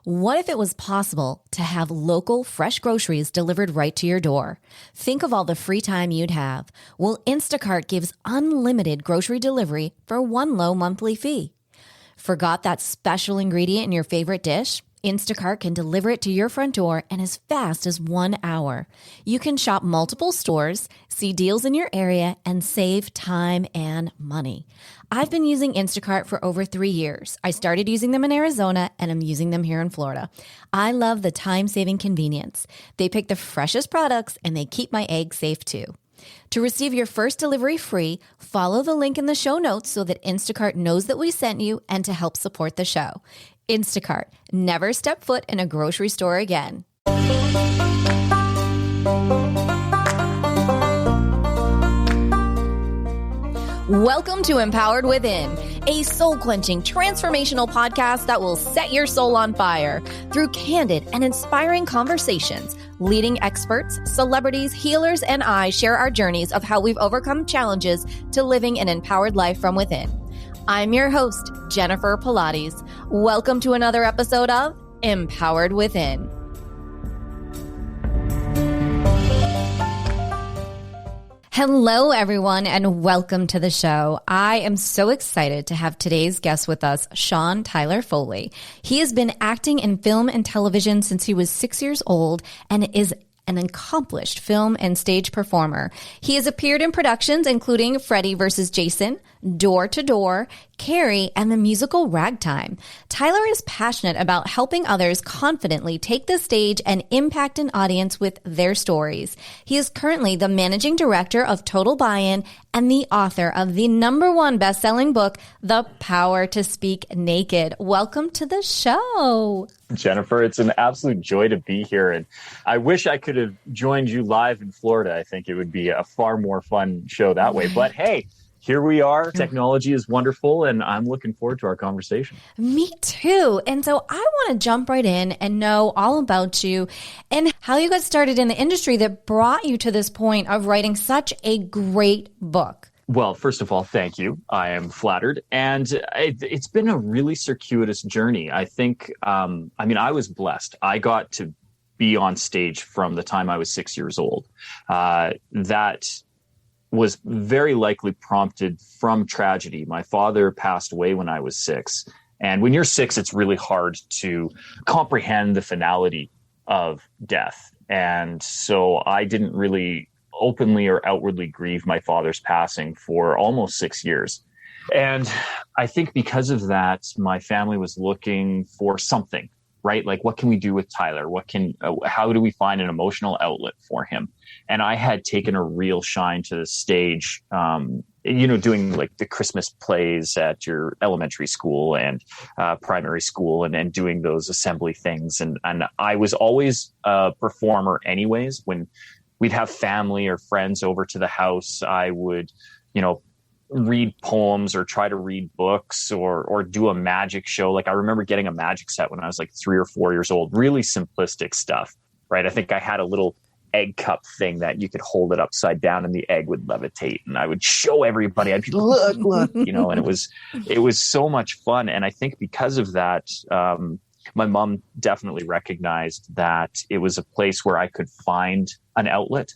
What if it was possible to have local, fresh groceries delivered right to your door? Think of all the free time you'd have. Well, Instacart gives unlimited grocery delivery for one low monthly fee. Forgot that special ingredient in your favorite dish? Instacart can deliver it to your front door in as fast as 1 hour. You can shop multiple stores, see deals in your area, and save time and money. I've been using Instacart for over 3 years. I started using them in Arizona, and I'm using them here in Florida. I love the time-saving convenience. They pick the freshest products, and they keep my eggs safe too. To receive your first delivery free, follow the link in the show notes so that Instacart knows that we sent you and to help support the show. Instacart. Never step foot in a grocery store again. Welcome to Empowered Within, a soul-quenching, transformational podcast that will set your soul on fire through candid and inspiring conversations. Leading experts, celebrities, healers, and I share our journeys of how we've overcome challenges to living an empowered life from within. I'm your host, Jennifer Pilates. Welcome to another episode of Empowered Within. Hello, everyone, and welcome to the show. I am so excited to have today's guest with us, Tyler Foley. He has been acting in film and television since he was 6 years old and is an accomplished film and stage performer. He has appeared in productions including Freddy Vs Jason, Door to Door, Carrie, and the musical Ragtime. Tyler is passionate about helping others confidently take the stage and impact an audience with their stories. He is currently the managing director of Total Buy-In and the author of the #1 best-selling book, The Power to Speak Naked. Welcome to the show. Jennifer, it's an absolute joy to be here. And I wish I could have joined you live in Florida. I think it would be a far more fun show that way. But hey, here we are. Technology is wonderful, and I'm looking forward to our conversation. Me too. And so I want to jump right in and know all about you and how you got started in the industry that brought you to this point of writing such a great book. Well, first of all, thank you. I am flattered. And it's been a really circuitous journey. I think, I was blessed. I got to be on stage from the time I was 6 years old. That was very likely prompted from tragedy. My father passed away when I was 6. And when you're 6, it's really hard to comprehend the finality of death. And so I didn't really openly or outwardly grieve my father's passing for almost 6 years. And I think because of that, my family was looking for something, right? Like, what can we do with Tyler? How do we find an emotional outlet for him? And I had taken a real shine to the stage, doing like the Christmas plays at your elementary school and primary school and doing those assembly things. And I was always a performer anyways. When we'd have family or friends over to the house, I would, read poems or try to read books or do a magic show. Like, I remember getting a magic set when I was like 3 or 4 years old, really simplistic stuff, right? I think I had a little egg cup thing that you could hold it upside down and the egg would levitate, and I would show everybody. I'd be, look, and it was so much fun. And I think because of that, my mom definitely recognized that it was a place where I could find an outlet.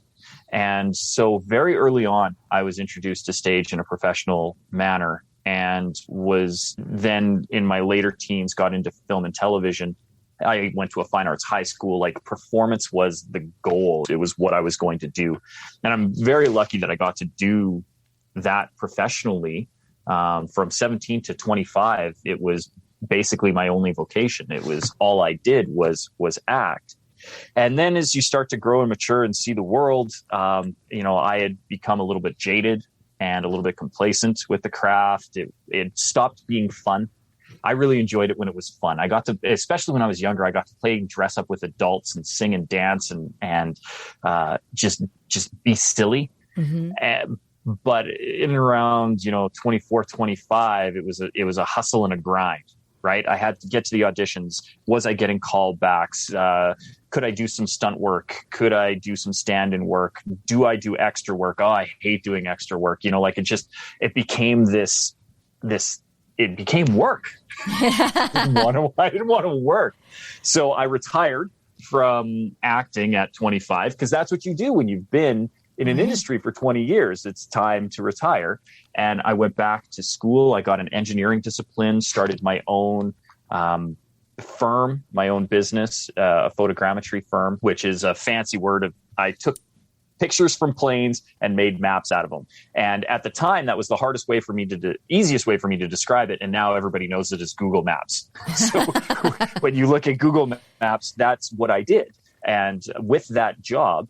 And so very early on, I was introduced to stage in a professional manner, and was then in my later teens, got into film and television. I went to a fine arts high school. Like, performance was the goal. It was what I was going to do. And I'm very lucky that I got to do that professionally. From 17 to 25, it was basically my only vocation. It was all I did was act. And then as you start to grow and mature and see the world, I had become a little bit jaded and a little bit complacent with the craft. It stopped being fun. I really enjoyed it when it was fun. I got to, especially when I was younger, I got to play dress up with adults and sing and dance and just be silly. Mm-hmm. But in around, 24, 25, it was a hustle and a grind. Right? I had to get to the auditions. Was I getting callbacks? Could I do some stunt work? Could I do some stand-in work? Do I do extra work? Oh, I hate doing extra work. It became this it became work. I didn't want to work. So I retired from acting at 25, because that's what you do when you've been in an industry for 20 years. It's time to retire. And I went back to school. I got an engineering discipline, started my own firm, my own business, a photogrammetry firm, which is a fancy word of I took pictures from planes and made maps out of them. And at the time, that was the easiest way for me to describe it. And now everybody knows it as Google Maps. So when you look at Google Maps, that's what I did. And with that job,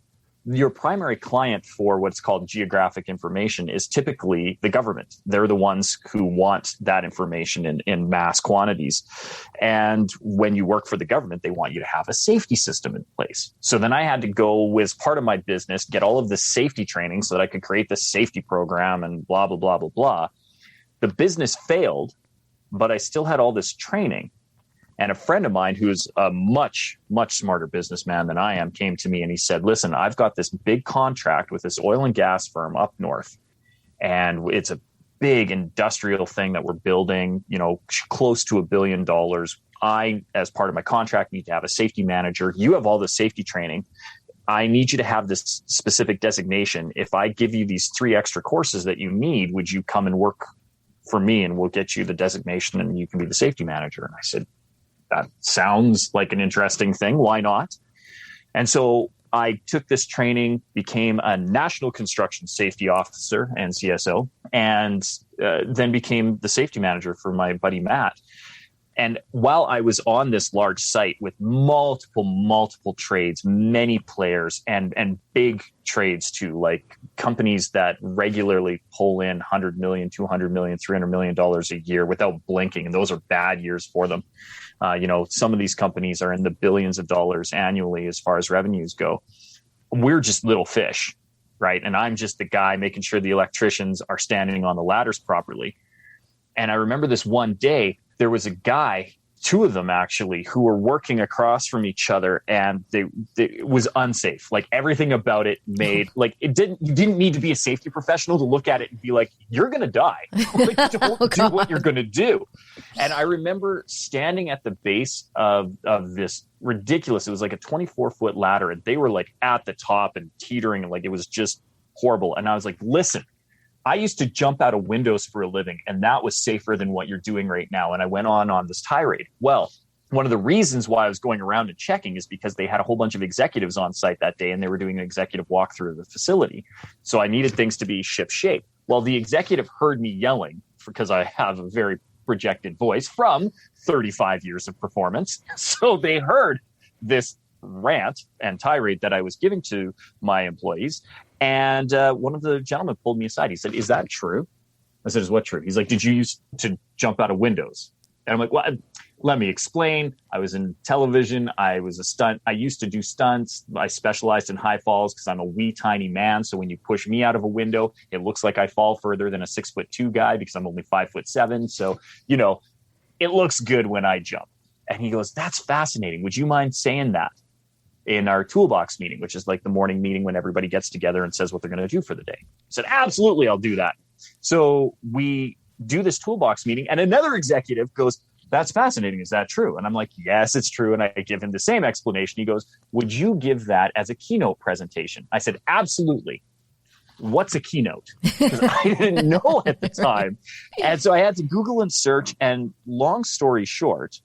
your primary client for what's called geographic information is typically the government. They're the ones who want that information in mass quantities. And when you work for the government, they want you to have a safety system in place. So then I had to go, as part of my business, get all of this safety training so that I could create this safety program and blah, blah, blah, blah, blah. The business failed, but I still had all this training. And a friend of mine who's a much, much smarter businessman than I am came to me and he said, listen, I've got this big contract with this oil and gas firm up north. And it's a big industrial thing that we're building, close to $1 billion. I, as part of my contract, need to have a safety manager. You have all the safety training. I need you to have this specific designation. If I give you these 3 extra courses that you need, would you come and work for me and we'll get you the designation and you can be the safety manager? And I said, that sounds like an interesting thing. Why not? And so I took this training, became a national construction safety officer, NCSO, and then became the safety manager for my buddy Matt. And while I was on this large site with multiple trades, many players and big trades too, like companies that regularly pull in $100 million, $200 million, $300 million a year without blinking. And those are bad years for them. Some of these companies are in the billions of dollars annually as far as revenues go. We're just little fish, right? And I'm just the guy making sure the electricians are standing on the ladders properly. And I remember this one day, there was a guy, 2 of them actually, who were working across from each other, and it was unsafe. Like everything about it made you didn't need to be a safety professional to look at it and be like, you're going to die. Don't do what you're going to do. And I remember standing at the base of this ridiculous, it was like a 24-foot ladder, and they were like at the top and teetering, and like it was just horrible. And I was like, listen, I used to jump out of windows for a living, and that was safer than what you're doing right now. And I went on this tirade. Well, one of the reasons why I was going around and checking is because they had a whole bunch of executives on site that day, and they were doing an executive walkthrough of the facility. So I needed things to be ship shape. Well, the executive heard me yelling because I have a very projected voice from 35 years of performance. So they heard this rant and tirade that I was giving to my employees. And one of the gentlemen pulled me aside. He said, is that true? I said, is what true? He's like, did you used to jump out of windows? And I'm like, well, let me explain. I was in television. I was a stunt. I used to do stunts. I specialized in high falls because I'm a wee tiny man. So when you push me out of a window, it looks like I fall further than a 6'2" guy because I'm only 5'7". So, it looks good when I jump. And he goes, that's fascinating. Would you mind saying that in our toolbox meeting, which is like the morning meeting when everybody gets together and says what they're going to do for the day? I said, absolutely, I'll do that. So we do this toolbox meeting, and another executive goes, that's fascinating. Is that true? And I'm like, yes, it's true. And I give him the same explanation. He goes, would you give that as a keynote presentation? I said, absolutely. What's a keynote? Because I didn't know at the time. And so I had to Google and search. And long story short,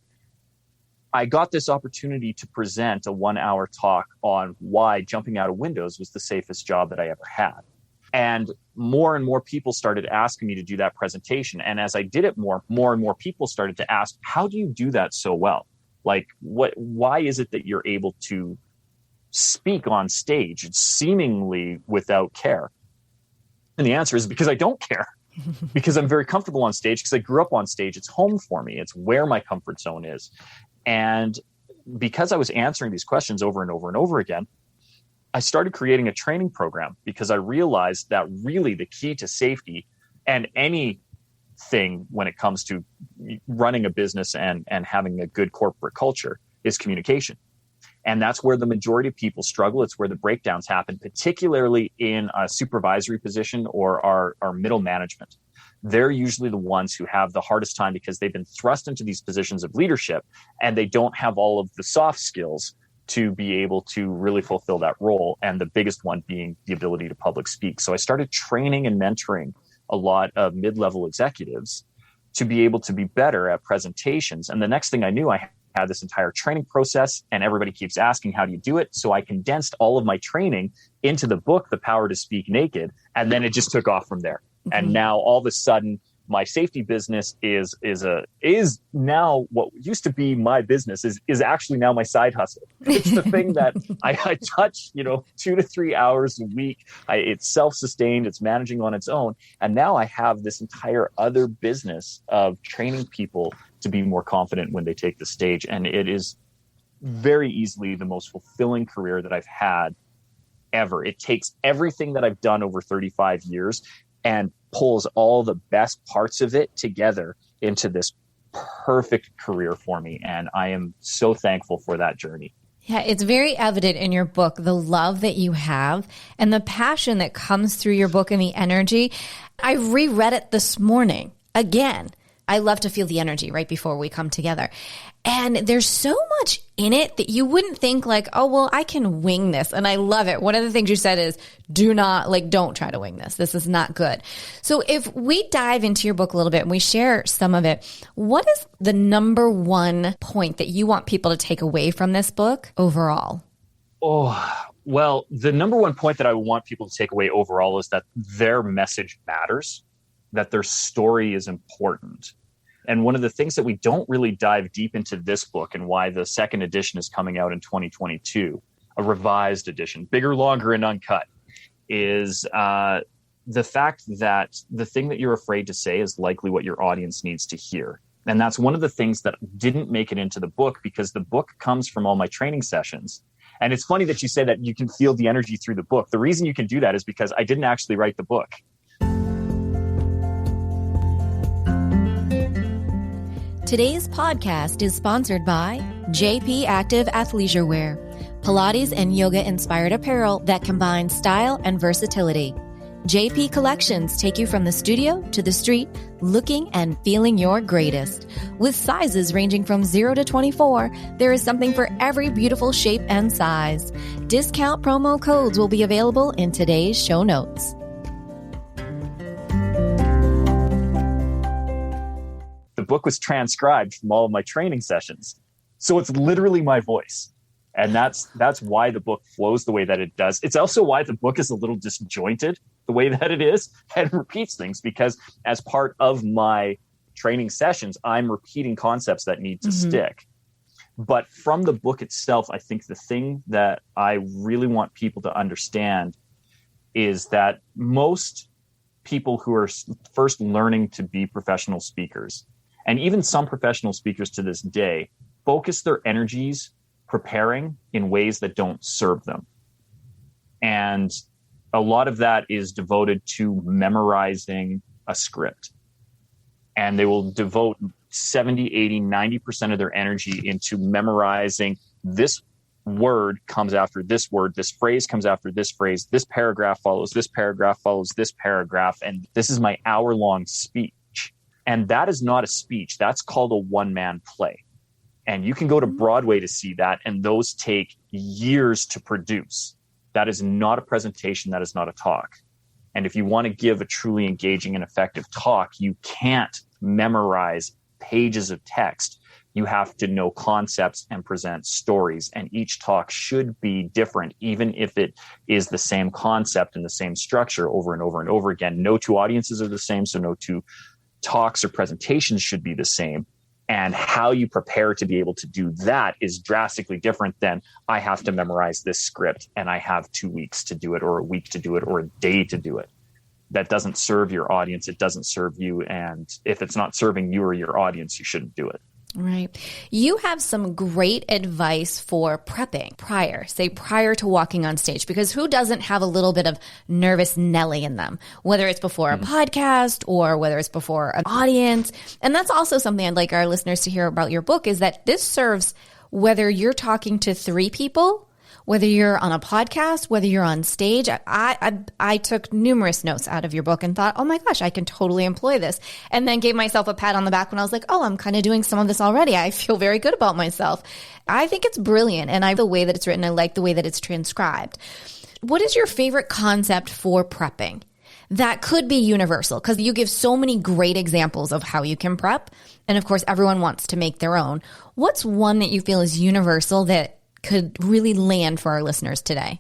I got this opportunity to present a 1-hour talk on why jumping out of windows was the safest job that I ever had. And more people started asking me to do that presentation. And as I did it more and more people started to ask, how do you do that so well? Like, why is it that you're able to speak on stage seemingly without care? And the answer is because I don't care. Because I'm very comfortable on stage, because I grew up on stage. It's home for me. It's where my comfort zone is. And because I was answering these questions over and over and over again, I started creating a training program, because I realized that really the key to safety and anything when it comes to running a business and having a good corporate culture is communication. And that's where the majority of people struggle. It's where the breakdowns happen, particularly in a supervisory position or our middle management. they're usually the ones who have the hardest time because they've been thrust into these positions of leadership and they don't have all of the soft skills to be able to really fulfill that role. And the biggest one being the ability to public speak. So I started training and mentoring a lot of mid-level executives to be able to be better at presentations. And the next thing I knew, I had this entire training process and everybody keeps asking, how do you do it? So I condensed all of my training into the book, The Power to Speak Naked. And then it just took off from there. Mm-hmm. And now all of a sudden my safety business is now what used to be my business is actually now my side hustle. It's the thing that I touch, 2 to 3 hours a week. It's self-sustained. It's managing on its own. And now I have this entire other business of training people to be more confident when they take the stage. And it is very easily the most fulfilling career that I've had ever. It takes everything that I've done over 35 years and pulls all the best parts of it together into this perfect career for me. And I am so thankful for that journey. Yeah, it's very evident in your book, the love that you have and the passion that comes through your book and the energy. I reread it this morning again. I love to feel the energy right before we come together. And there's so much in it that you wouldn't think like, oh, well, I can wing this. And I love it. One of the things you said is don't try to wing this. This is not good. So if we dive into your book a little bit and we share some of it, what is the number one point that you want people to take away from this book overall? Oh, well, the number one point that I want people to take away overall is that their message matters, that their story is important. And one of the things that we don't really dive deep into this book and why the second edition is coming out in 2022, a revised edition, bigger, longer, and uncut, is the fact that the thing that you're afraid to say is likely what your audience needs to hear. And that's one of the things that didn't make it into the book because the book comes from all my training sessions. And it's funny that you say that you can feel the energy through the book. The reason you can do that is because I didn't actually write the book. Today's podcast is sponsored by JP Active Athleisure Wear, Pilates and yoga-inspired apparel that combines style and versatility. JP Collections take you from the studio to the street, looking and feeling your greatest. With sizes ranging from 0 to 24, there is something for every beautiful shape and size. Discount promo codes will be available in today's show notes. The book was transcribed from all of my training sessions. So it's literally my voice. And that's why the book flows the way that it does. It's also why the book is a little disjointed the way that it is and repeats things, because as part of my training sessions, I'm repeating concepts that need to stick. But from the book itself, I think the thing that I really want people to understand is that most people who are first learning to be professional speakers, and even some professional speakers to this day, focus their energies preparing in ways that don't serve them. And a lot of that is devoted to memorizing a script. And they will devote 70, 80, 90% of their energy into memorizing this word comes after this word, this phrase comes after this phrase, this paragraph follows this paragraph follows this paragraph, and this is my hour-long speech. And that is not a speech. That's called a one-man play. And you can go to Broadway to see that, and those take years to produce. That is not a presentation. That is not a talk. And if you want to give a truly engaging and effective talk, you can't memorize pages of text. You have to know concepts and present stories. And each talk should be different, even if it is the same concept and the same structure over and over and over again. No two audiences are the same, so no two talks or presentations should be the same. And how you prepare to be able to do that is drastically different than I have to memorize this script and I have 2 weeks to do it, or a week to do it, or a day to do it. That doesn't serve your audience. It doesn't serve you. And if it's not serving you or your audience, you shouldn't do it. Right. You have some great advice for prepping prior to walking on stage, because who doesn't have a little bit of nervous Nelly in them, whether it's before a podcast or whether it's before an audience. And that's also something I'd like our listeners to hear about your book, is that this serves whether you're talking to 3 people Whether you're on a podcast, whether you're on stage, I took numerous notes out of your book and thought, oh my gosh, I can totally employ this. And then gave myself a pat on the back when I was like, oh, I'm kind of doing some of this already. I feel very good about myself. I think it's brilliant. And I like the way that it's written. I like the way that it's transcribed. What is your favorite concept for prepping that could be universal? Because you give so many great examples of how you can prep. And of course, everyone wants to make their own. What's one that you feel is universal that could really land for our listeners today?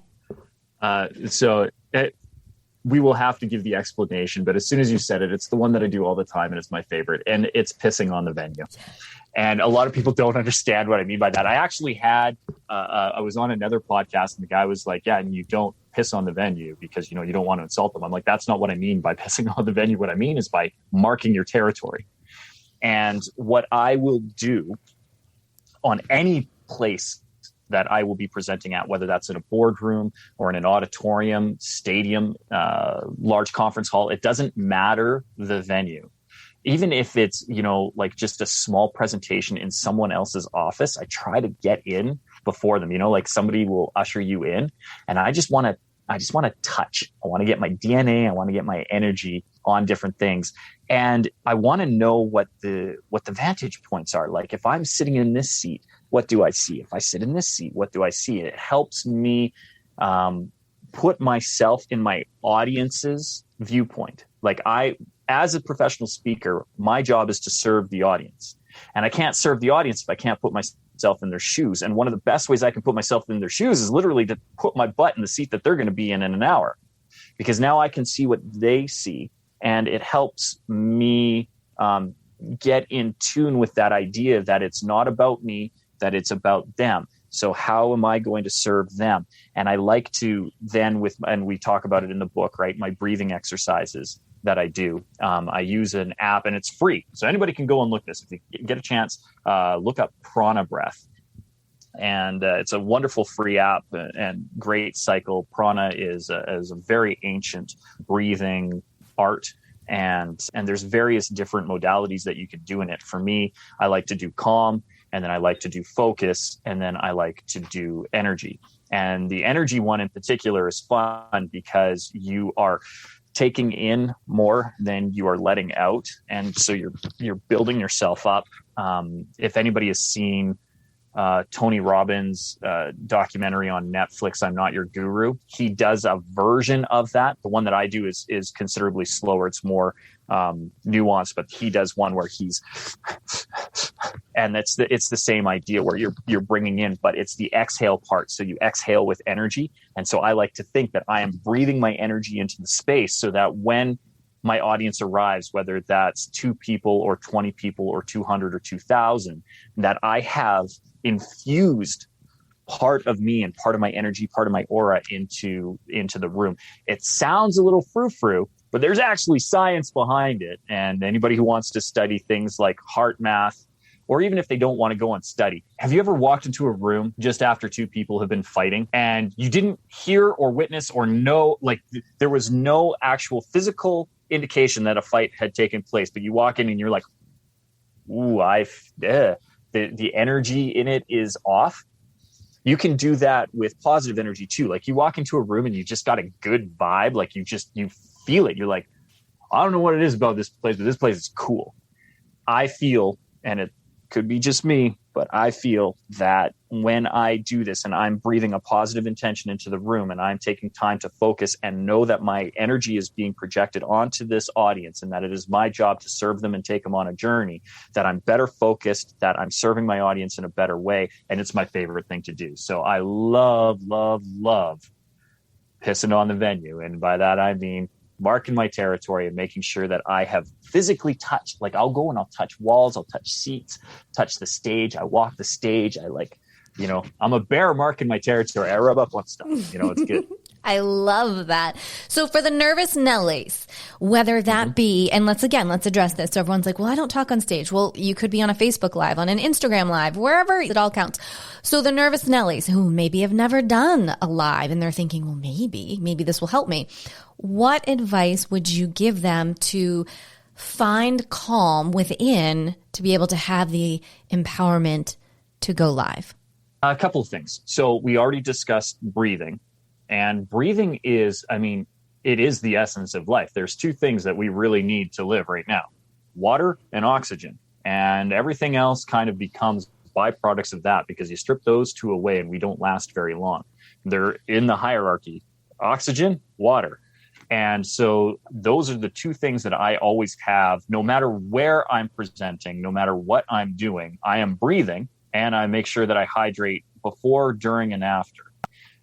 We will have to give the explanation, but as soon as you said it, it's the one that I do all the time and it's my favorite, and it's pissing on the venue. And a lot of people don't understand what I mean by that. I actually had, I was on another podcast and the guy was like, yeah, and you don't piss on the venue because, you don't want to insult them. I'm like, that's not what I mean by pissing on the venue. What I mean is by marking your territory. And what I will do on any place that I will be presenting at, whether that's in a boardroom or in an auditorium, stadium, large conference hall, it doesn't matter the venue. Even if it's, like just a small presentation in someone else's office, I try to get in before them, like somebody will usher you in, and I just want to touch. I want to get my DNA. I want to get my energy on different things. And I want to know what the vantage points are. Like if I'm sitting in this seat, what do I see? If I sit in this seat, what do I see? It helps me put myself in my audience's viewpoint. Like as a professional speaker, my job is to serve the audience. And I can't serve the audience if I can't put myself in their shoes. And one of the best ways I can put myself in their shoes is literally to put my butt in the seat that they're going to be in an hour. Because now I can see what they see. And it helps me get in tune with that idea that it's not about me, that it's about them. So how am I going to serve them? And I like to then and we talk about it in the book, right? My breathing exercises that I do. I use an app and it's free. So anybody can go and look this. If you get a chance, look up Prana Breath. And it's a wonderful free app and great cycle. Prana is a very ancient breathing art. And there's various different modalities that you could do in it. For me, I like to do calm, and then I like to do focus, and then I like to do energy. And the energy one in particular is fun because you are taking in more than you are letting out. And so you're building yourself up. If anybody has seen Tony Robbins' documentary on Netflix, I'm Not Your Guru, he does a version of that. The one that I do is considerably slower. It's more nuanced, but he does one where he's, and it's the same idea where you're bringing in, but it's the exhale part. So you exhale with energy. And so I like to think that I am breathing my energy into the space so that when my audience arrives, whether that's 2 people or 20 people or 200 or 2,000, that I have infused part of me and part of my energy, part of my aura into the room. It sounds a little frou-frou, but there's actually science behind it. And anybody who wants to study things like heart math, or even if they don't want to go and study, have you ever walked into a room just after 2 people have been fighting and you didn't hear or witness or know, like there was no actual physical indication that a fight had taken place, but you walk in and you're like, ooh, the energy in it is off. You can do that with positive energy too. Like you walk into a room and you just got a good vibe. Like you feel it. You're like, I don't know what it is about this place, but this place is cool. I feel, and it could be just me, but I feel that when I do this and I'm breathing a positive intention into the room and I'm taking time to focus and know that my energy is being projected onto this audience and that it is my job to serve them and take them on a journey, that I'm better focused, that I'm serving my audience in a better way. And it's my favorite thing to do. So I love pissing on the venue. And by that, I mean marking my territory and making sure that I have physically touched. Like I'll go and I'll touch walls, I'll touch seats, touch the stage. I walk the stage. I'm a bear marking my territory. I rub up on stuff, it's good. I love that. So for the nervous Nellies, whether that be, and let's address this. So everyone's like, well, I don't talk on stage. Well, you could be on a Facebook Live, on an Instagram Live, wherever it all counts. So the nervous Nellies who maybe have never done a live and they're thinking, well, maybe this will help me. What advice would you give them to find calm within to be able to have the empowerment to go live? A couple of things. So we already discussed breathing, and breathing is, I mean, it is the essence of life. There's two things that we really need to live right now: water and oxygen. And everything else kind of becomes byproducts of that, because you strip those two away and we don't last very long. They're in the hierarchy: oxygen, water. And so those are the two things that I always have, no matter where I'm presenting, no matter what I'm doing. I am breathing, and I make sure that I hydrate before, during, and after.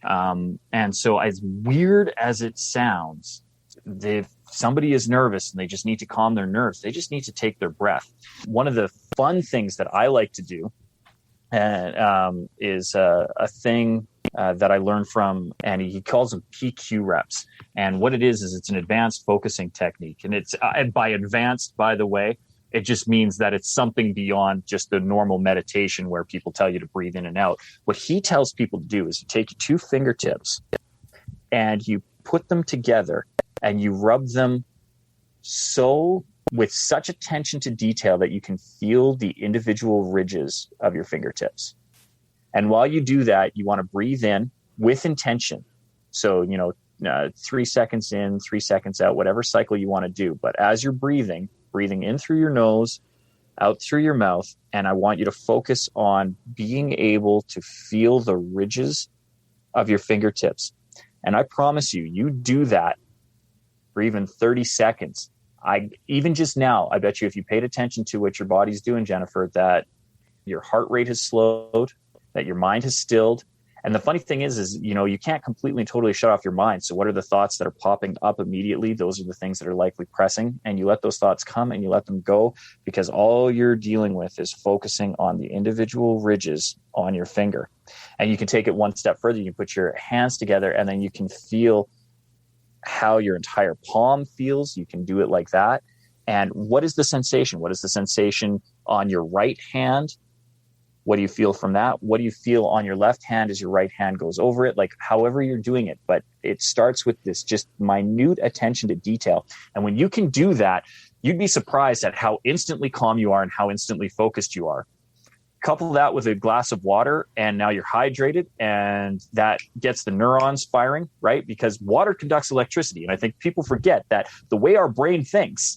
And so, as weird as it sounds, if somebody is nervous and they just need to calm their nerves, they just need to take their breath. One of the fun things that I like to do is a thing that I learned from, and he calls them PQ reps. And what it is it's an advanced focusing technique. And it's by advanced, by the way, it just means that it's something beyond just the normal meditation where people tell you to breathe in and out. What he tells people to do is you take your two fingertips and you put them together and you rub them with such attention to detail that you can feel the individual ridges of your fingertips. And while you do that, you want to breathe in with intention. So, 3 seconds in, 3 seconds out, whatever cycle you want to do. But as you're breathing in through your nose, out through your mouth, and I want you to focus on being able to feel the ridges of your fingertips. And I promise you, you do that for even 30 seconds. Even just now, I bet you if you paid attention to what your body's doing, Jennifer, that your heart rate has slowed, that your mind has stilled. And the funny thing is, you can't completely and totally shut off your mind. So what are the thoughts that are popping up immediately? Those are the things that are likely pressing, and you let those thoughts come and you let them go, because all you're dealing with is focusing on the individual ridges on your finger. And you can take it one step further. You can put your hands together and then you can feel how your entire palm feels. You can do it like that. And what is the sensation? What is the sensation on your right hand? What do you feel from that? What do you feel on your left hand as your right hand goes over it? Like however you're doing it, but it starts with this just minute attention to detail. And when you can do that, you'd be surprised at how instantly calm you are and how instantly focused you are. Couple that with a glass of water, and now you're hydrated, and that gets the neurons firing, right? Because water conducts electricity. And I think people forget that the way our brain thinks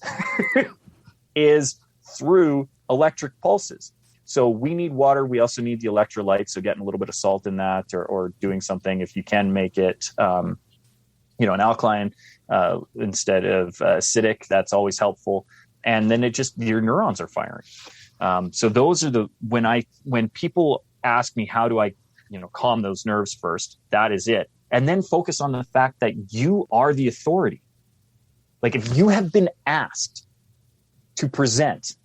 is through electric pulses. So we need water. We also need the electrolytes. So getting a little bit of salt in that, or doing something, if you can make it, an alkaline instead of acidic, that's always helpful. And then your neurons are firing. So those are when people ask me, how do I, calm those nerves first? That is it. And then focus on the fact that you are the authority. Like if you have been asked to present,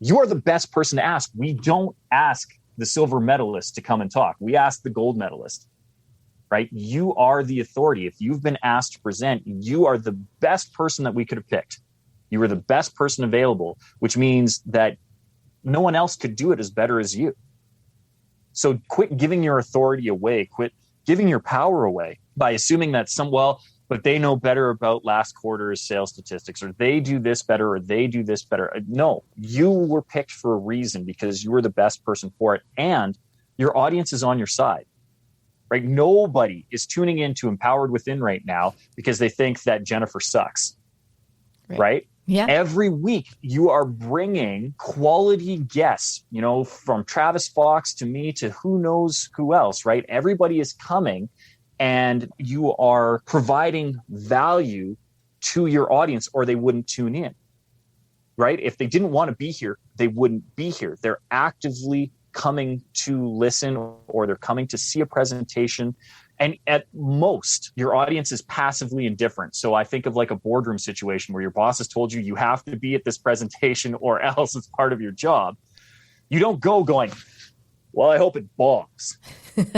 you are the best person to ask. We don't ask the silver medalist to come and talk. We ask the gold medalist, right? You are the authority. If you've been asked to present, you are the best person that we could have picked. You were the best person available, which means that no one else could do it as better as you. So quit giving your authority away. Quit giving your power away by assuming that but they know better about last quarter's sales statistics, or they do this better, or they do this better. No, you were picked for a reason because you were the best person for it. And your audience is on your side, right? Nobody is tuning in to Empowered Within right now because they think that Jennifer sucks, right? Yeah. Every week you are bringing quality guests, from Travis Fox to me to who knows who else, right? Everybody is coming, and you are providing value to your audience, or they wouldn't tune in, right? If they didn't want to be here, they wouldn't be here. They're actively coming to listen, or they're coming to see a presentation. And at most, your audience is passively indifferent. So I think of like a boardroom situation where your boss has told you have to be at this presentation or else it's part of your job. You don't go going, well, I hope it bombs.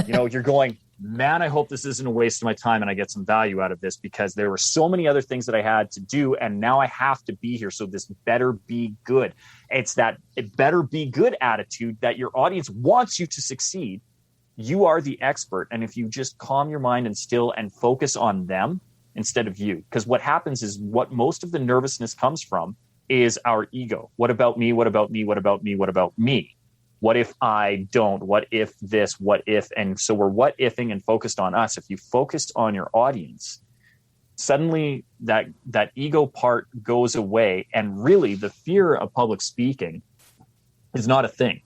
You're going, man, I hope this isn't a waste of my time and I get some value out of this, because there were so many other things that I had to do and now I have to be here. So this better be good. It's that it better be good attitude that your audience wants you to succeed. You are the expert. And if you just calm your mind and still and focus on them instead of you, because what happens is what most of the nervousness comes from is our ego. What about me? What about me? What about me? What about me? What if I don't? What if this? What if? And so we're what ifing and focused on us. If you focused on your audience, suddenly that ego part goes away. And really the fear of public speaking is not a thing.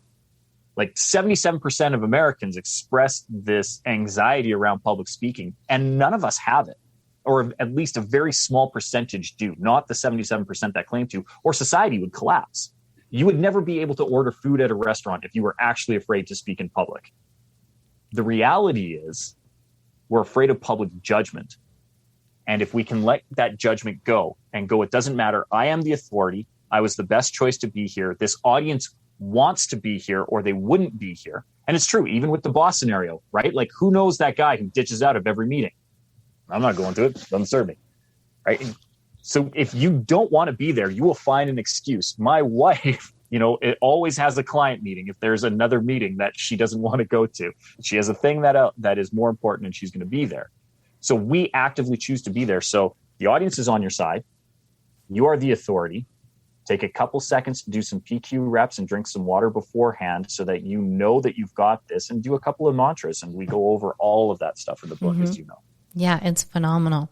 Like 77% of Americans express this anxiety around public speaking, and none of us have it, or at least a very small percentage do, not the 77% that claim to, or society would collapse. You would never be able to order food at a restaurant if you were actually afraid to speak in public. The reality is we're afraid of public judgment. And if we can let that judgment go and go, it doesn't matter. I am the authority. I was the best choice to be here. This audience wants to be here or they wouldn't be here. And it's true, even with the boss scenario, right? Like, who knows that guy who ditches out of every meeting? I'm not going to it. Doesn't serve me, right? And so if you don't want to be there, you will find an excuse. My wife, it always has a client meeting. If there's another meeting that she doesn't want to go to, she has a thing that is more important and she's going to be there. So we actively choose to be there. So the audience is on your side. You are the authority. Take a couple seconds to do some PQ reps and drink some water beforehand so that you know that you've got this, and do a couple of mantras. And we go over all of that stuff in the book, as you know. Yeah, it's phenomenal.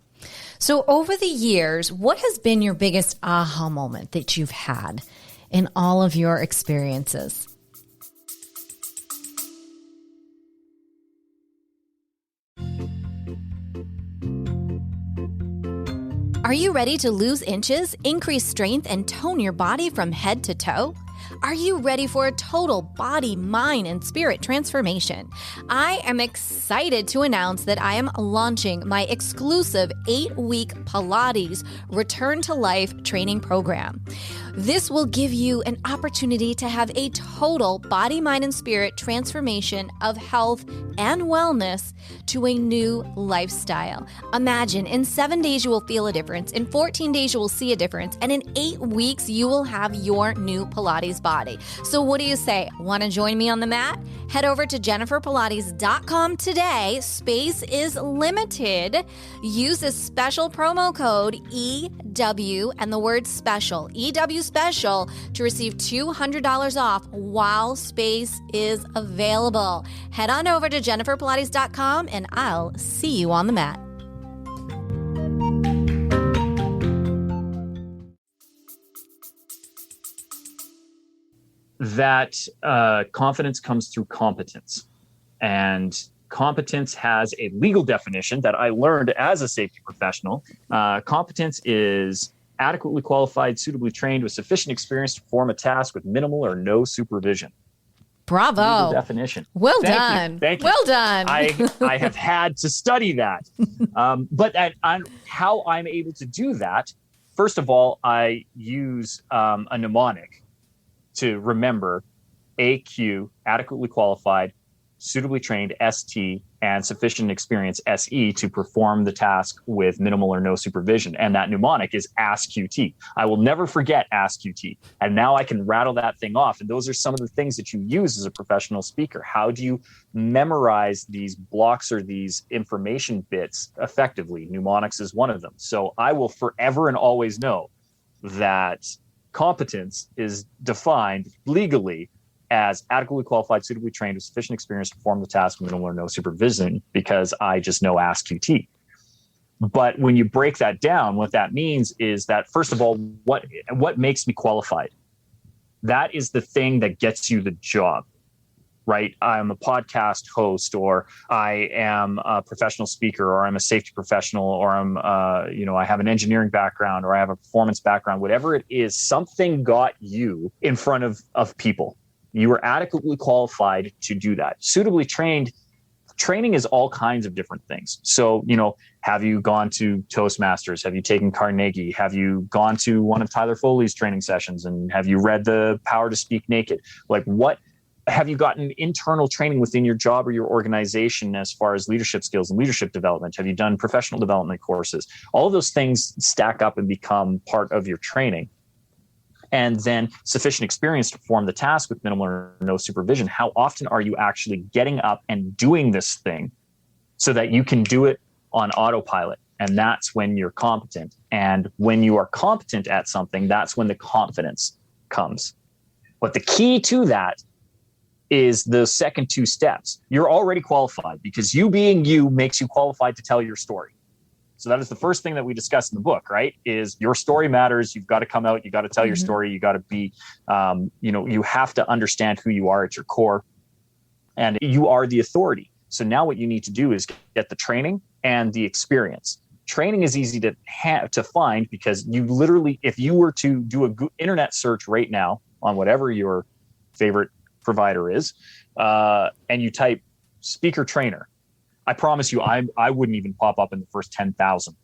So over the years, what has been your biggest aha moment that you've had in all of your experiences? Are you ready to lose inches, increase strength, and tone your body from head to toe? Are you ready for a total body, mind, and spirit transformation? I am excited to announce that I am launching my exclusive 8-week Pilates Return to Life training program. This will give you an opportunity to have a total body, mind, and spirit transformation of health and wellness to a new lifestyle. Imagine in 7 days you will feel a difference, in 14 days you will see a difference, and in 8 weeks you will have your new Pilates body. So what do you say? Want to join me on the mat? Head over to jenniferpilates.com today. Space is limited. Use this special promo code EW and the word special, EW special, to receive $200 off while space is available. Head on over to jenniferpilates.com and I'll see you on the mat. That confidence comes through competence. And competence has a legal definition that I learned as a safety professional. Competence is adequately qualified, suitably trained, with sufficient experience to perform a task with minimal or no supervision. Bravo. Legal definition. Well done. Thank you. Well done. I have had to study that. But how I'm able to do that, first of all, I use a mnemonic to remember AQ, adequately qualified, suitably trained, ST, and sufficient experience, SE, to perform the task with minimal or no supervision. And that mnemonic is ASQT. I will never forget ASQT. And now I can rattle that thing off. And those are some of the things that you use as a professional speaker. How do you memorize these blocks or these information bits effectively? Mnemonics is one of them. So I will forever and always know that competence is defined legally as adequately qualified, suitably trained, with sufficient experience to perform the task with minimal or no supervision, because I just know ASQT. But when you break that down, what that means is that, first of all, what makes me qualified? That is the thing that gets you the job, right? I'm a podcast host, or I am a professional speaker, or I'm a safety professional, or I have an engineering background, or I have a performance background. Whatever it is, something got you in front of people. You are adequately qualified to do that. Suitably trained, training is all kinds of different things. So, have you gone to Toastmasters? Have you taken Carnegie? Have you gone to one of Tyler Foley's training sessions? And have you read The Power to Speak Naked? Like, what have you gotten internal training within your job or your organization as far as leadership skills and leadership development? Have you done professional development courses? All of those things stack up and become part of your training. And then sufficient experience to perform the task with minimal or no supervision. How often are you actually getting up and doing this thing so that you can do it on autopilot? And that's when you're competent. And when you are competent at something, that's when the confidence comes. But the key to that is the second two steps. You're already qualified because you being you makes you qualified to tell your story. So that is the first thing that we discuss in the book, right? Is your story matters. You've got to come out. You got to tell your story. You got to be, you have to understand who you are at your core, and you are the authority. So now what you need to do is get the training and the experience. Training is easy to find because you literally, if you were to do a internet search right now on whatever your favorite provider is, and you type speaker trainer, I promise you, I wouldn't even pop up in the first 10,000.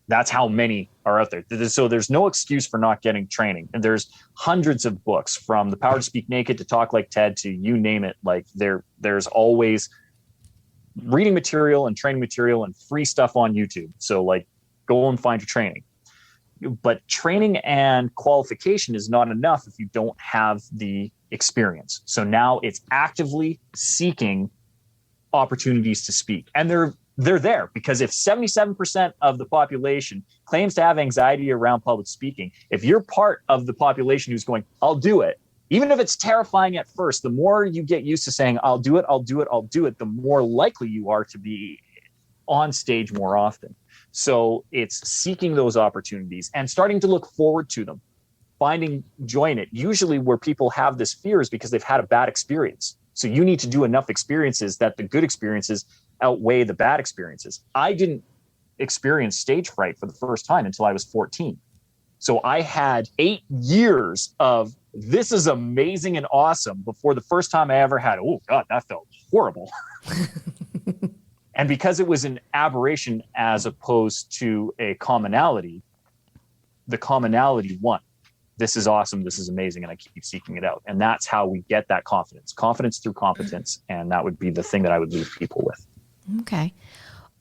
That's how many are out there. So there's no excuse for not getting training. And there's hundreds of books, from The Power to Speak Naked to Talk Like Ted to you name it. Like there's always reading material and training material and free stuff on YouTube. So like, go and find your training. But training and qualification is not enough if you don't have the experience. So now it's actively seeking opportunities to speak. And they're there because if 77% of the population claims to have anxiety around public speaking, if you're part of the population who's going, I'll do it, even if it's terrifying at first, the more you get used to saying, I'll do it, the more likely you are to be on stage more often. So it's seeking those opportunities and starting to look forward to them, finding joy in it. Usually where people have this fear is because they've had a bad experience. So you need to do enough experiences that the good experiences outweigh the bad experiences. I didn't experience stage fright for the first time until I was 14. So I had 8 years of this is amazing and awesome before the first time I ever had, oh God, that felt horrible. And because it was an aberration as opposed to a commonality, the commonality won. This is awesome. This is amazing. And I keep seeking it out. And that's how we get that confidence through competence. And that would be the thing that I would leave people with. Okay.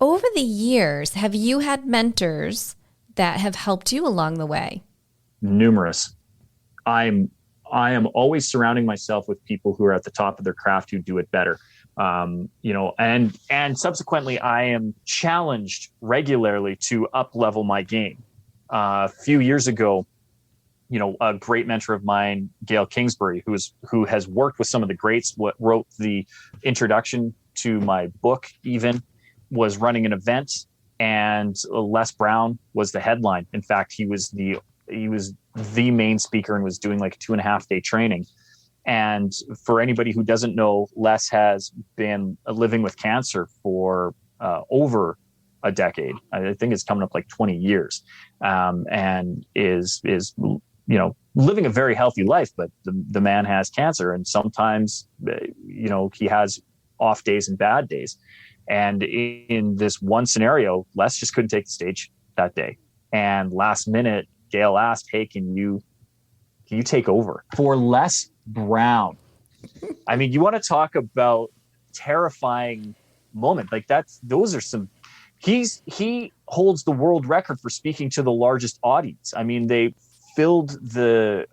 Over the years, have you had mentors that have helped you along the way? Numerous. I am always surrounding myself with people who are at the top of their craft, who do it better. And subsequently, I am challenged regularly to up level my game. A few years ago, a great mentor of mine, Gail Kingsbury, who has worked with some of the greats, wrote the introduction to my book, even, was running an event, and Les Brown was the headline. In fact, he was the main speaker and was doing like a 2.5-day training. And for anybody who doesn't know, Les has been living with cancer for over a decade. I think it's coming up like 20 years, and is living a very healthy life. But the man has cancer, and sometimes he has off days and bad days. And in this one scenario, Les just couldn't take the stage that day. And last minute, Gail asked, "Hey, can you take over for Les Brown?" I mean, you want to talk about terrifying moment. Like those are some, he holds the world record for speaking to the largest audience. I mean, they filled the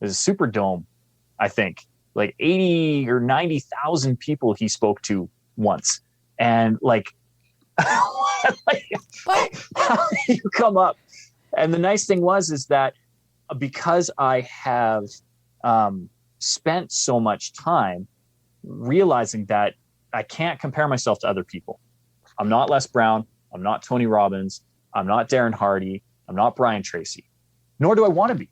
Superdome, I think, like 80 or 90,000 people he spoke to once. And like, how do you come up? And the nice thing is that because I have spent so much time realizing that I can't compare myself to other people. I'm not Les Brown. I'm not Tony Robbins. I'm not Darren Hardy. I'm not Brian Tracy. Nor do I want to be.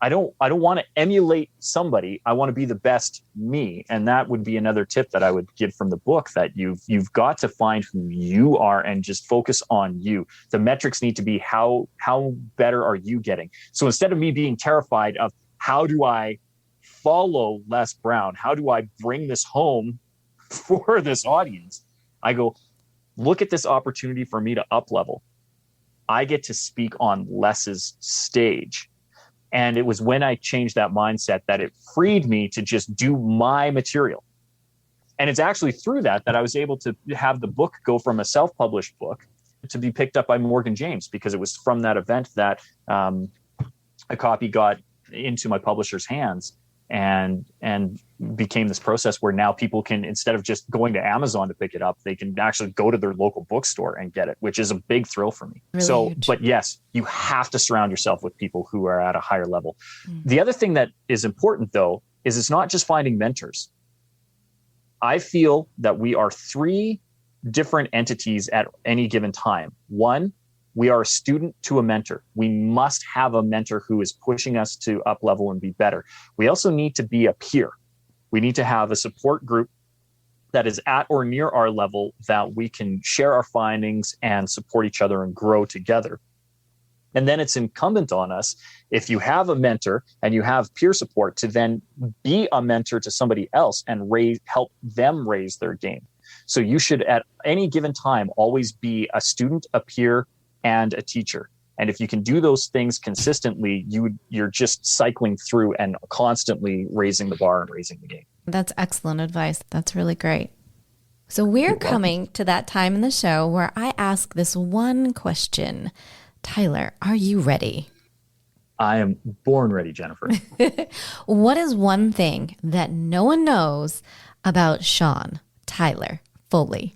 I don't want to emulate somebody. I want to be the best me. And that would be another tip that I would give from the book, that you've got to find who you are and just focus on you. The metrics need to be how better are you getting? So instead of me being terrified of how do I follow Les Brown? How do I bring this home for this audience? I go, look at this opportunity for me to up level. I get to speak on Les's stage. And it was when I changed that mindset that it freed me to just do my material. And it's actually through that I was able to have the book go from a self-published book to be picked up by Morgan James, because it was from that event that a copy got into my publisher's hands and became this process where now people can, instead of just going to Amazon to pick it up, they can actually go to their local bookstore and get it, which is a big thrill for me. Really huge. But yes, you have to surround yourself with people who are at a higher level. The other thing that is important, though, is it's not just finding mentors. I feel that we are three different entities at any given time. One, we are a student to a mentor. We must have a mentor who is pushing us to up level and be better. We also need to be a peer. We need to have a support group that is at or near our level that we can share our findings and support each other and grow together. And then it's incumbent on us, if you have a mentor and you have peer support, to then be a mentor to somebody else and help them raise their game. So you should at any given time always be a student, a peer, and a teacher. And if you can do those things consistently, you're just cycling through and constantly raising the bar and raising the game. That's excellent advice. That's really great. So we're coming to that time in the show where I ask this one question. Tyler, are you ready? I am born ready, Jennifer. What is one thing that no one knows about Sean Tyler Foley?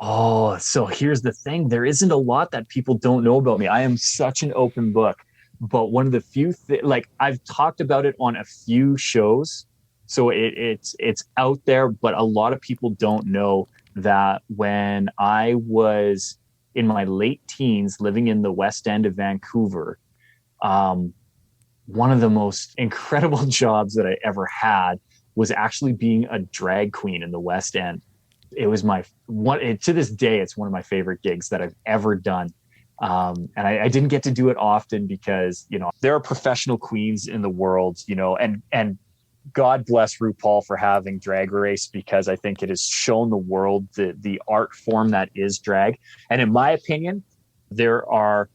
Oh, so here's the thing. There isn't a lot that people don't know about me. I am such an open book. But one of the few like I've talked about it on a few shows. So it's out there, but a lot of people don't know that when I was in my late teens living in the West End of Vancouver, one of the most incredible jobs that I ever had was actually being a drag queen in the West End. It was to this day, it's one of my favorite gigs that I've ever done. And I didn't get to do it often because, there are professional queens in the world, and God bless RuPaul for having Drag Race, because I think it has shown the world the art form that is drag. And in my opinion, there are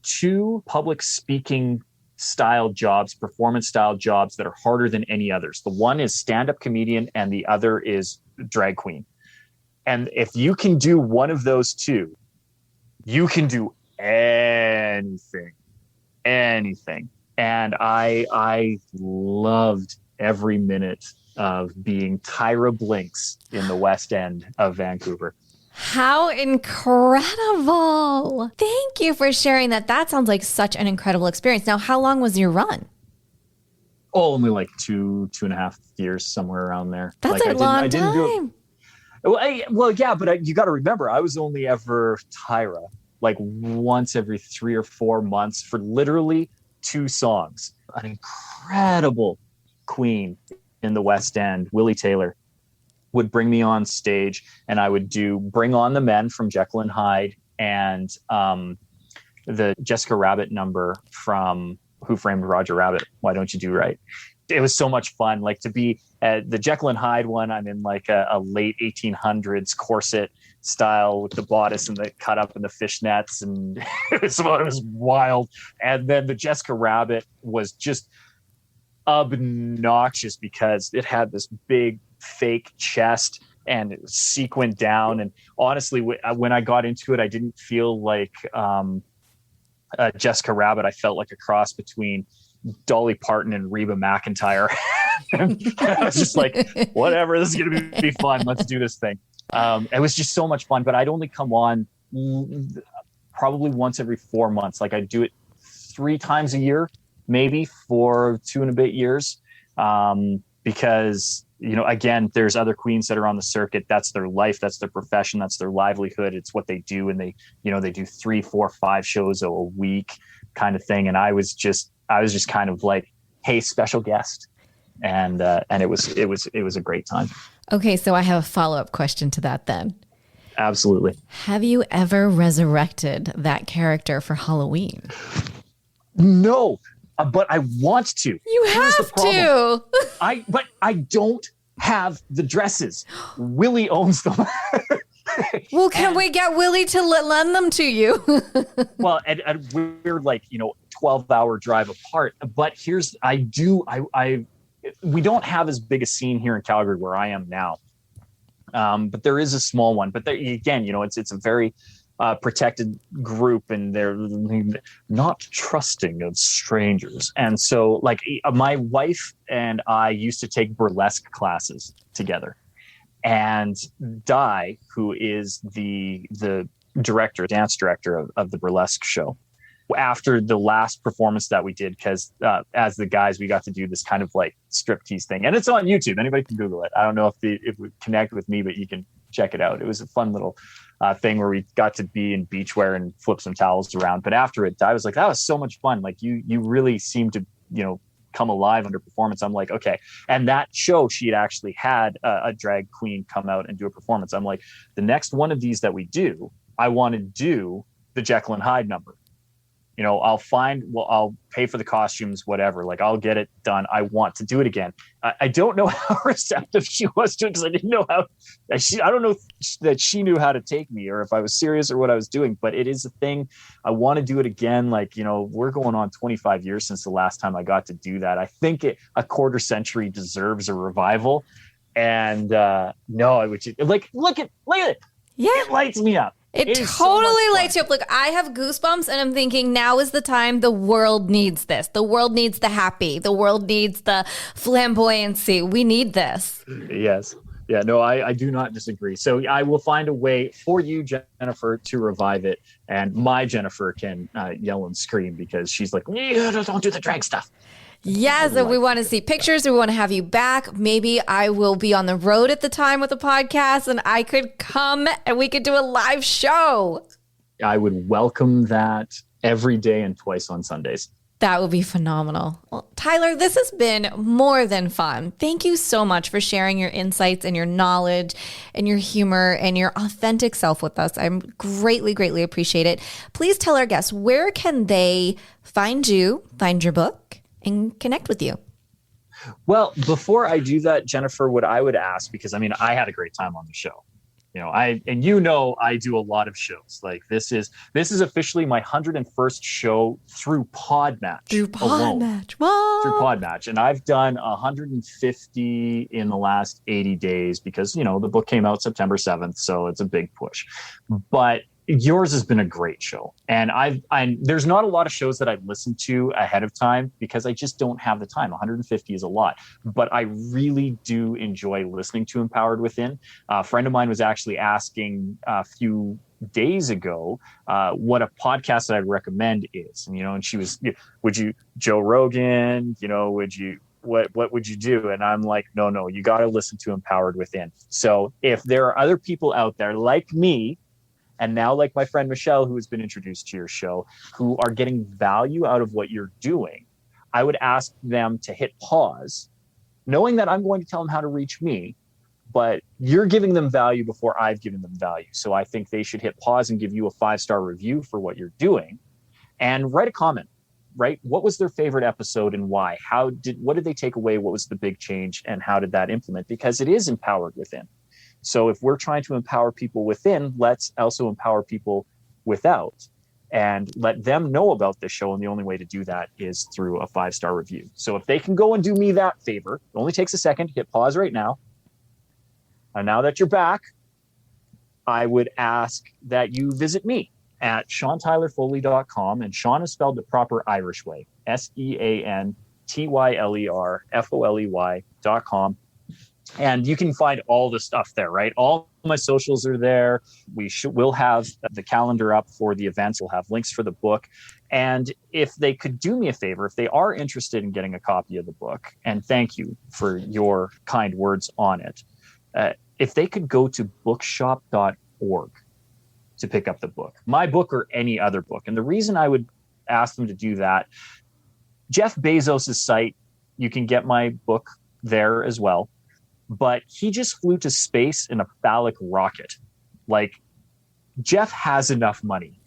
two public speaking style jobs, performance style jobs that are harder than any others. The one is stand-up comedian and the other is drag queen. And if you can do one of those two, you can do anything. And I loved every minute of being Tyra Blinks in the West End of Vancouver. How incredible. Thank you for sharing that. That sounds like such an incredible experience. Now, how long was your run? Oh, only like 2.5 years, somewhere around there. That's a long time. You got to remember, I was only ever Tyra like once every 3 or 4 months for literally 2 songs. An incredible queen in the West End, Willie Taylor, would bring me on stage, and I would do Bring On the Men from Jekyll and Hyde and the Jessica Rabbit number from Who Framed Roger Rabbit, Why Don't You Do Right. It was so much fun. Like, to be at the Jekyll and Hyde one, I'm in like a late 1800s corset style with the bodice and the cut up and the fishnets, and it was wild. And then the Jessica Rabbit was just obnoxious because it had this big fake chest and it was sequined down. And honestly, when I got into it, I didn't feel like Jessica Rabbit. I felt like a cross between Dolly Parton and Reba McEntire. I was just like, whatever, this is going to be fun. Let's do this thing. It was just so much fun, but I'd only come on probably once every 4 months. Like, I'd do it 3 times a year, maybe, for 2 and a bit years. Because, again, there's other queens that are on the circuit. That's their life. That's their profession. That's their livelihood. It's what they do. And they do 3, 4, 5 shows a week kind of thing. And I was just kind of like, hey, special guest. And it was a great time. Okay. So I have a follow-up question to that then. Absolutely. Have you ever resurrected that character for Halloween? No, but I want to. You have to. But I don't have the dresses. Willie owns them. Well, can we get Willie to lend them to you? Well, and we're like, 12-hour drive apart. But we don't have as big a scene here in Calgary where I am now. But there is a small one. But again, it's a very protected group, and they're not trusting of strangers. And so, like, my wife and I used to take burlesque classes together. And Di, who is the dance director of the burlesque show, after the last performance that we did, because as the guys, we got to do this kind of like striptease thing, and it's on YouTube. Anybody can Google it. I don't know if we connect with me, but you can check it out. It was a fun little thing where we got to be in beachwear and flip some towels around. But after it, I was like, that was so much fun. Like you really seemed to, come alive under performance. I'm like, okay. And that show, she had actually had a drag queen come out and do a performance. I'm like, the next one of these that we do, I want to do the Jekyll and Hyde number. I'll pay for the costumes, whatever. Like, I'll get it done. I want to do it again. I don't know how receptive she was to it, because I didn't know I don't know that she knew how to take me, or if I was serious or what I was doing, but it is a thing. I want to do it again. Like, we're going on 25 years since the last time I got to do that. I think a quarter century deserves a revival. And no, I would like, look at it. Yeah. It lights me up. It totally lights you up. Look, I have goosebumps, and I'm thinking now is the time. The world needs this. The world needs the happy. The world needs the flamboyancy. We need this. Yes. Yeah, no, I do not disagree. So I will find a way for you, Jennifer, to revive it. And my Jennifer can yell and scream, because she's like, don't do the drag stuff. Yes, and we want to see pictures. We want to have you back. Maybe I will be on the road at the time with the podcast, and I could come and we could do a live show. I would welcome that every day and twice on Sundays. That would be phenomenal. Well, Tyler, this has been more than fun. Thank you so much for sharing your insights and your knowledge and your humor and your authentic self with us. I'm greatly, greatly appreciate it. Please tell our guests, where can they find you, find your book, and connect with you? Well, before I do that, Jennifer, what I would ask, because I had a great time on the show. I do a lot of shows. Like this is officially my 101st show through Podmatch. Through Podmatch. And I've done 150 in the last 80 days because, the book came out September 7th. So it's a big push. But yours has been a great show. And there's not a lot of shows that I've listened to ahead of time because I just don't have the time. 150 is a lot, but I really do enjoy listening to Empowered Within. A friend of mine was actually asking a few days ago what a podcast that I'd recommend is. And she was, would you, Joe Rogan, would you, what would you do? And I'm like, no, you got to listen to Empowered Within. So if there are other people out there like me, and now like my friend Michelle, who has been introduced to your show, who are getting value out of what you're doing, I would ask them to hit pause, knowing that I'm going to tell them how to reach me, but you're giving them value before I've given them value. So I think they should hit pause and give you a 5-star review for what you're doing, and write a comment, right? What was their favorite episode and why? What did they take away? What was the big change, and how did that implement? Because it is Empowered Within. So if we're trying to empower people within, let's also empower people without, and let them know about this show. And the only way to do that is through a 5-star review. So if they can go and do me that favor, it only takes a second, hit pause right now. And now that you're back, I would ask that you visit me at SeanTylerFoley.com. And Sean is spelled the proper Irish way, SeanTylerFoley.com. And you can find all the stuff there, right? All my socials are there. We'll have the calendar up for the events. We'll have links for the book. And if they could do me a favor, if they are interested in getting a copy of the book, and thank you for your kind words on it, if they could go to bookshop.org to pick up the book, my book or any other book. And the reason I would ask them to do that, Jeff Bezos' site, you can get my book there as well. But he just flew to space in a phallic rocket. Like, Jeff has enough money,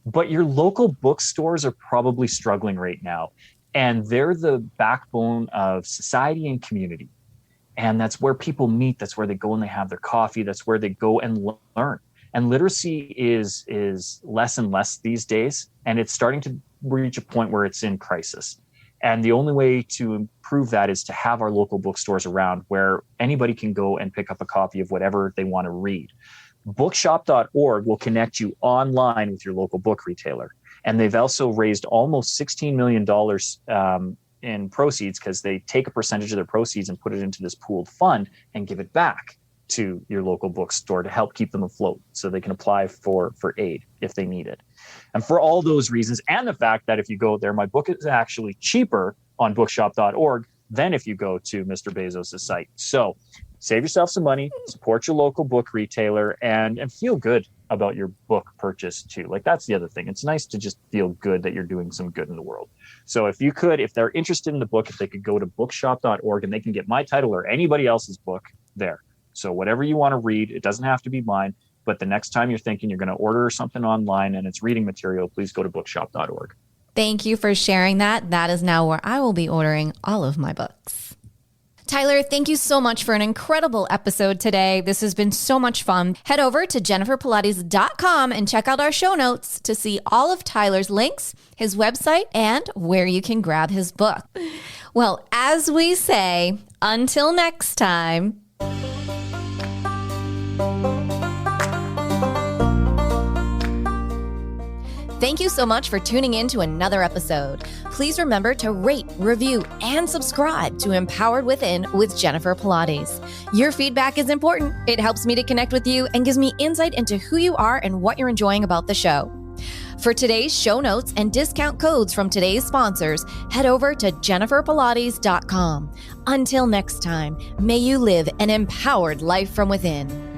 but your local bookstores are probably struggling right now. And they're the backbone of society and community. And that's where people meet. That's where they go and they have their coffee. That's where they go and learn. And literacy is less and less these days. And it's starting to reach a point where it's in crisis. And the only way to improve that is to have our local bookstores around where anybody can go and pick up a copy of whatever they want to read. Bookshop.org will connect you online with your local book retailer. And they've also raised almost $16 million in proceeds, because they take a percentage of their proceeds and put it into this pooled fund and give it back. to your local bookstore to help keep them afloat so they can apply for aid if they need it. And for all those reasons, and the fact that if you go there, my book is actually cheaper on bookshop.org than if you go to Mr. Bezos' site. So save yourself some money, support your local book retailer, and feel good about your book purchase too. Like, that's the other thing. It's nice to just feel good that you're doing some good in the world. So if they're interested in the book, if they could go to bookshop.org and they can get my title or anybody else's book there. So whatever you want to read, it doesn't have to be mine, but the next time you're thinking you're going to order something online and it's reading material, please go to bookshop.org. Thank you for sharing that. That is now where I will be ordering all of my books. Tyler, thank you so much for an incredible episode today. This has been so much fun. Head over to jenniferpilates.com and check out our show notes to see all of Tyler's links, his website, and where you can grab his book. Well, as we say, until next time. Thank you so much for tuning in to another episode. Please remember to rate, review, and subscribe to Empowered Within with Jennifer Pilates. Your feedback is important. It helps me to connect with you and gives me insight into who you are and what you're enjoying about the show. For today's show notes and discount codes from today's sponsors, head over to jenniferpilates.com. Until next time, may you live an empowered life from within.